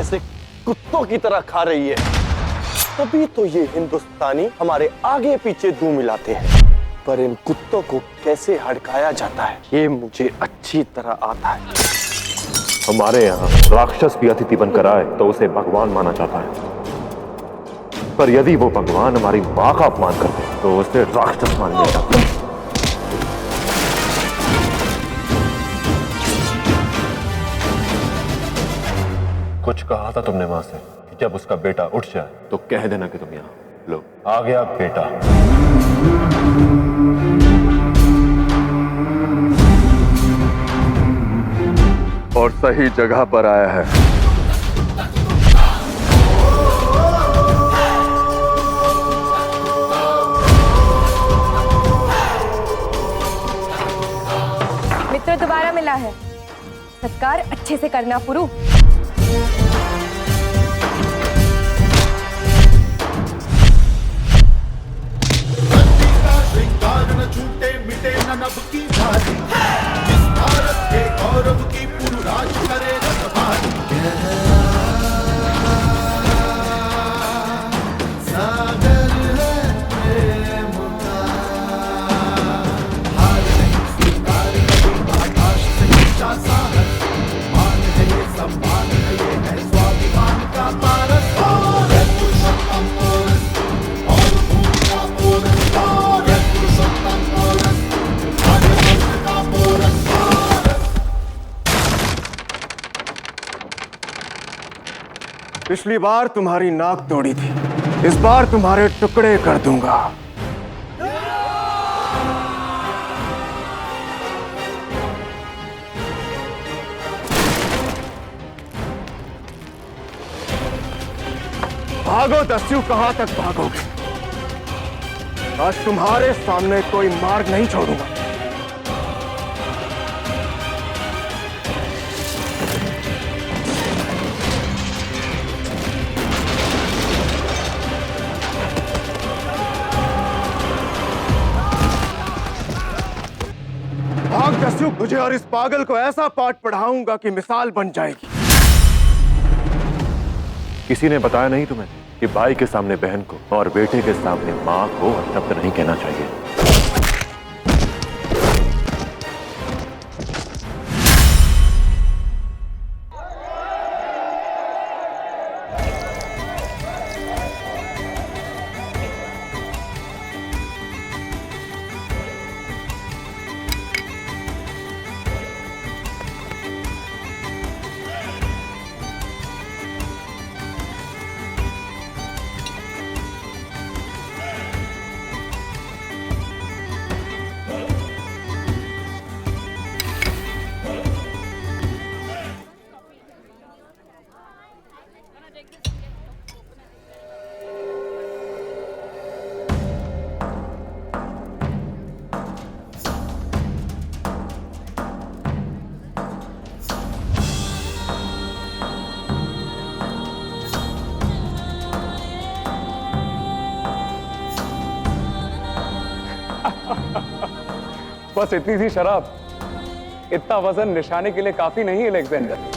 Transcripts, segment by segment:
जैसे कुत्तों की तरह खा रही है। तभी तो ये हिंदुस्तानी हमारे आगे पीछे दू मिलाते हैं। पर इन कुत्तों को कैसे हड़काया जाता है ये मुझे अच्छी तरह आता है। हमारे यहाँ राक्षस भी अतिथि बनकर आए तो उसे भगवान माना जाता है, पर यदि वो भगवान हमारी माँ का अपमान करते तो उसे राक्षस मान लिया जाता है। कुछ कहा था तुमने माँ से कि जब उसका बेटा उठ जाए तो कह देना कि तुम यहाँ। लो, आ गया बेटा। और सही जगह पर आया है। मित्र दोबारा मिला है, सत्कार अच्छे से करना पुरु। छूटे मिटे न नभ की भारी, इस भारत के गौरव की पुरु राज करे रखवाली। सागर है प्रेम का, हार नहीं स्वीकार कभी आकाश से नीचा साहस। मान है ये सम्मान है ये है स्वाभिमान का पारस। पिछली बार तुम्हारी नाक तोड़ी थी, इस बार तुम्हारे टुकड़े कर दूंगा। भागो दस्यु, कहां तक भागोगे? आज तुम्हारे सामने कोई मार्ग नहीं छोड़ूंगा। भाग दस्यु, तुझे और इस पागल को ऐसा पाठ पढ़ाऊंगा कि मिसाल बन जाएगी। किसी ने बताया नहीं तुम्हें कि भाई के सामने बहन को और बेटे के सामने माँ को शब्द नहीं कहना चाहिए? बस इतनी सी शराब, इतना वजन निशाने के लिए काफी नहीं, अलेक्जेंडर।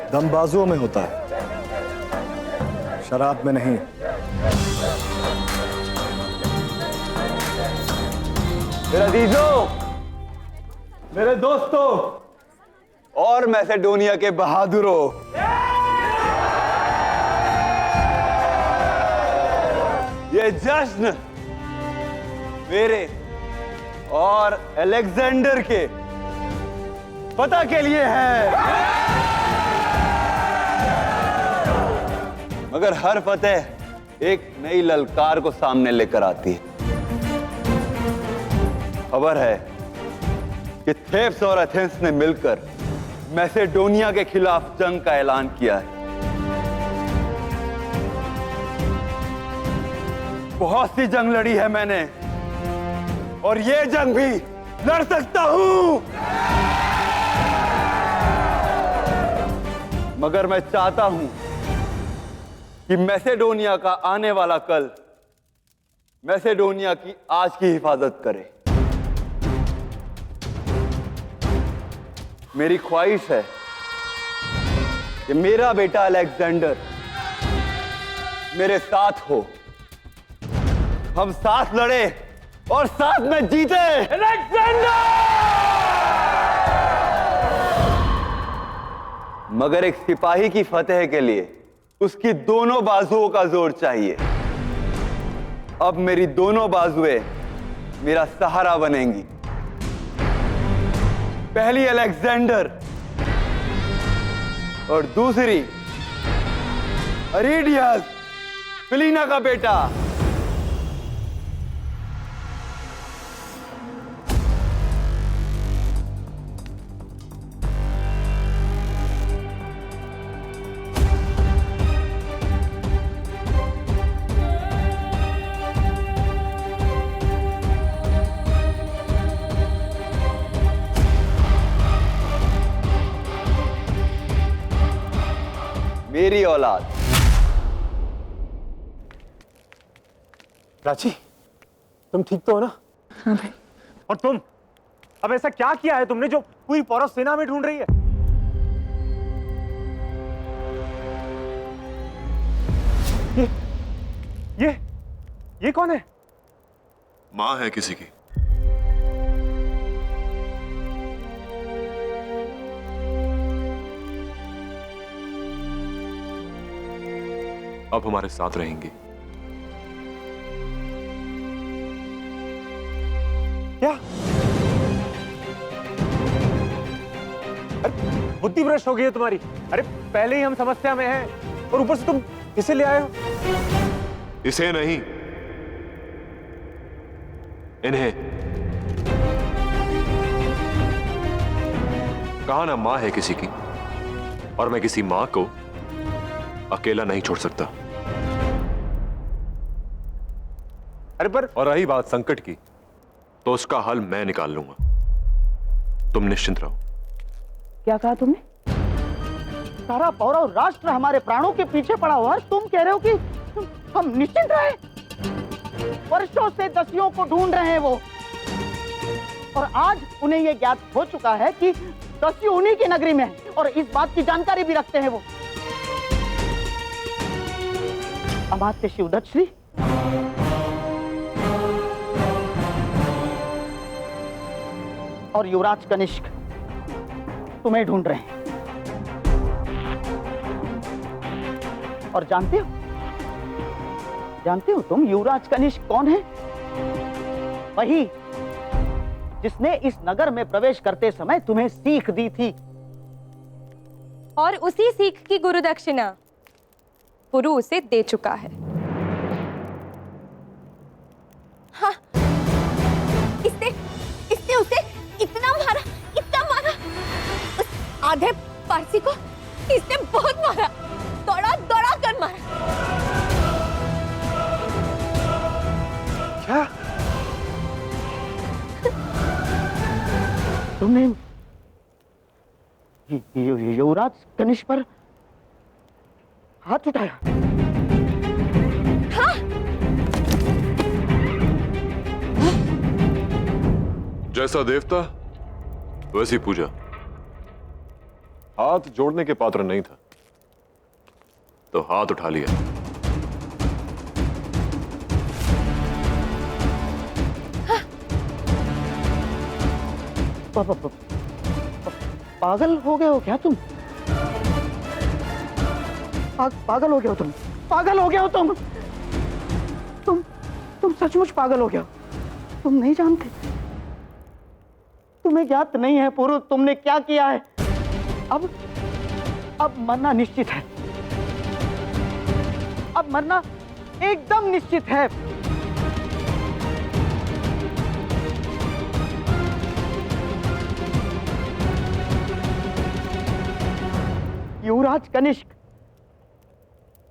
दम बाजुओं में होता है, शराब में नहीं। मेरे अजीजों, मेरे दोस्तों और मैसेडोनिया के बहादुरों, ये जश्न मेरे और अलेक्जेंडर के फतह के लिए है। मगर हर फतेह एक नई ललकार को सामने लेकर आती है। खबर है कि थेब्स और एथेंस ने मिलकर मैसेडोनिया के खिलाफ जंग का ऐलान किया है। बहुत सी जंग लड़ी है मैंने, और ये जंग भी लड़ सकता हूं, मगर मैं चाहता हूं कि मैसेडोनिया का आने वाला कल मैसेडोनिया की आज की हिफाजत करे। मेरी ख्वाहिश है कि मेरा बेटा अलेक्जेंडर मेरे साथ हो, हम साथ लड़े और साथ में जीते। अलेक्जेंडर! मगर एक सिपाही की फतेह के लिए उसकी दोनों बाजुओं का जोर चाहिए। अब मेरी दोनों बाजुएं मेरा सहारा बनेंगी। पहली अलेक्जेंडर और दूसरी अरीडियस, फिलीना का बेटा। मेरी औलाद। प्राची, तुम ठीक तो हो ना? हाँ भाई। और तुम अब ऐसा क्या किया है तुमने जो पूरी पौरव सेना में ढूंढ रही है? ये कौन है? मां है किसी की। अब हमारे साथ रहेंगी। क्या? अरे बुद्धि भ्रष्ट हो गई है तुम्हारी। अरे पहले ही हम समस्या में हैं और ऊपर से तुम इसे ले आए हो। इसे नहीं, इन्हें। कहा ना मां है किसी की, और मैं किसी मां को अकेला नहीं छोड़ सकता। अरे पर और रही बात संकट की, तो उसका हल मैं निकाल लूंगा। तुम निश्चिंत रहो। क्या कहा तुमने? सारा पौरव राष्ट्र हमारे प्राणों के पीछे पड़ा हुआ है, तुम कह रहे हो कि हम निश्चिंत रहे? वर्षों से दस्युओं को ढूंढ रहे हैं वो, और आज उन्हें यह ज्ञात हो चुका है कि दस्यु उन्हीं की नगरी में है, और इस बात की जानकारी भी रखते हैं वो। अमात्य शिवदत्त श्री, और युवराज कनिष्क तुम्हें ढूंढ रहे हैं। और जानते हो तुम युवराज कनिष्क कौन है? वही जिसने इस नगर में प्रवेश करते समय तुम्हें सीख दी थी। और उसी सीख की गुरु दक्षिणा पुरु उसे दे चुका है। हाँ, इसने उसे इतना मारा, उस आधे पारसी को इसने बहुत मारा, दौड़ा कर मारा। क्या? तुमने युवराज कनिष्क पर हाथ उठाया? हाँ। जैसा देवता वैसी पूजा। हाथ जोड़ने के पात्र नहीं था, तो हाथ उठा लिया। पागल हो गए हो क्या तुम? पागल हो गए हो तुम? पागल हो गए हो तुम सचमुच पागल हो गए हो। तुम नहीं जानते, तुम्हें ज्ञात नहीं है पुरु तुमने क्या किया है। अब मरना निश्चित है। अब मरना एकदम निश्चित है। युवराज कनिष्क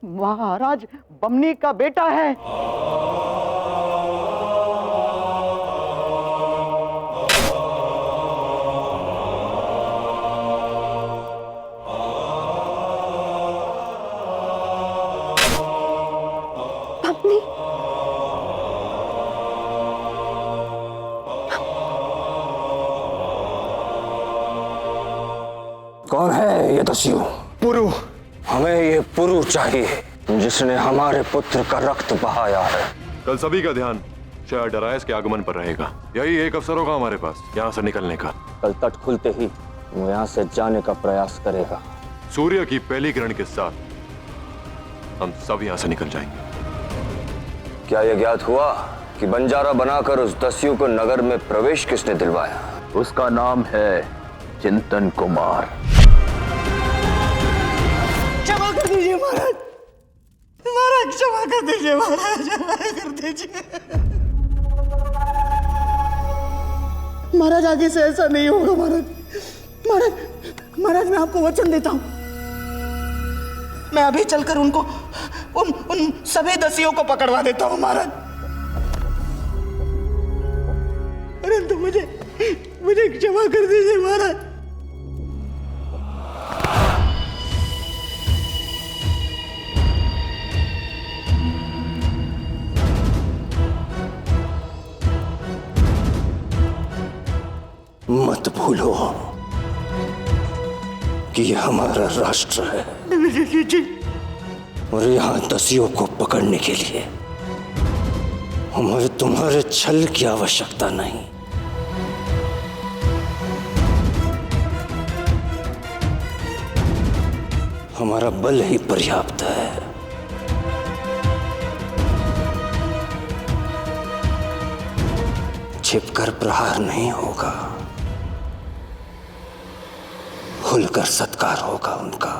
महाराज बमनी का बेटा है। बमनी, कौन है ये दस्यु? पुरु। हमें ये पुरु चाहिए जिसने हमारे पुत्र का रक्त बहाया है। कल सभी का ध्यान शायद डराइस के आगमन पर रहेगा। यही एक अवसर होगा हमारे पास यहाँ से निकलने का। कल तट खुलते ही वो यहाँ से जाने का प्रयास करेगा। सूर्य की पहली किरण के साथ हम सब यहाँ से निकल जाएंगे। क्या यह ज्ञात हुआ कि बंजारा बनाकर उस दस्यु को नगर में प्रवेश किसने दिलवाया? उसका नाम है चिंतन कुमार। क्षमा कर दीजिए महाराज, महाराज क्षमा कर दीजिए, महाराज क्षमा कर दीजिए। महाराज आगे से ऐसा नहीं होगा महाराज। महाराज महाराज मैं आपको वचन देता हूँ, मैं अभी चलकर उनको उन सभी दस्युओं को पकड़वा देता हूँ महाराज। परंतु मुझे क्षमा कर दीजिए महाराज। मत भूलो कि यह हमारा राष्ट्र है और यहाँ दस्युओं को पकड़ने के लिए हमें तुम्हारे छल की आवश्यकता नहीं। हमारा बल ही पर्याप्त है। छिपकर प्रहार नहीं होगा, खुलकर सत्कार होगा उनका,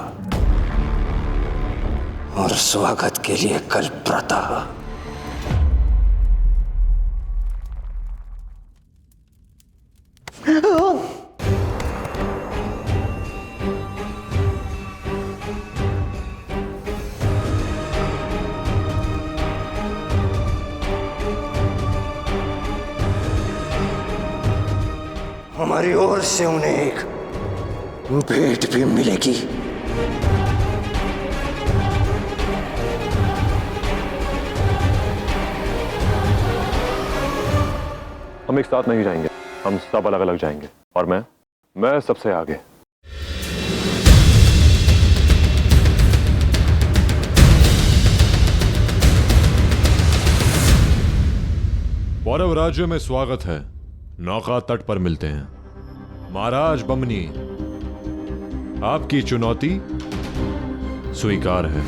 और स्वागत के लिए कल प्रातः हमारी ओर से उन्हें एक भेंट भी मिलेगी। हम एक साथ नहीं जाएंगे, हम सब अलग अलग जाएंगे और मैं सबसे आगे। पौरव राज्य में स्वागत है। नौका तट पर मिलते हैं। महाराज बमनी, आपकी चुनौती स्वीकार है।